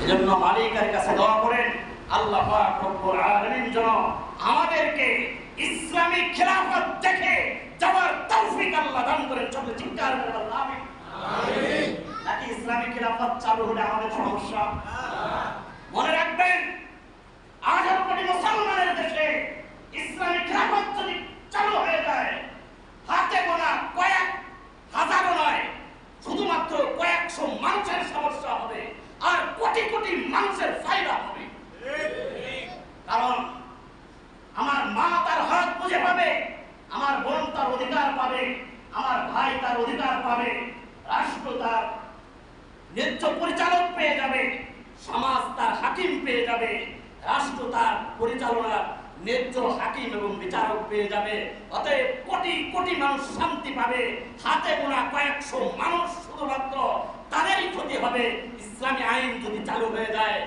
এজন্য মালিকের কাছে দোয়া করেন আল্লাহ পাক রব্বুল আলামিন যেন আমাদেরকে ইসলামী খেলাফত দেখে যাওয়ার তৌফিক আল্লাহ দান করেন। সকলে চিৎকার করে বলেন আমিন। আমিন। নাকি ইসলামী খেলাফত চালু হলে আমাদের সমস্যা? মনে রাখবেন 18 কোটি মুসলমানের দেশে ইসলামী খেলাফত যদি চালু হয়ে যায়, হাতে গোনা কয়েক হাজারও নয়, শুধুমাত্র কয়েকশো মানুষের সমস্যা হবে আর কোটি কোটি মানুষের ফায়দা হবে। কারণ আমার মা তার হক বুঝে পাবে, আমার বোন তার অধিকার পাবে, আমার ভাই তার অধিকার পাবে, রাষ্ট্র তার ন্যায্য পরিচালক পেয়ে যাবে, সমাজ তার হাকিম পেয়ে যাবে, রাষ্ট্র তার পরিচালনার ন্যায্য হাকিম এবং বিচারক পেয়ে যাবে। অতএব কোটি কোটি মানুষ শান্তি পাবে, হাতে গোনা কয়েকশো মানুষ শুধুমাত্র তাদেরই ক্ষতি হবে ইসলামী আইন যদি চালু হয়ে যায়।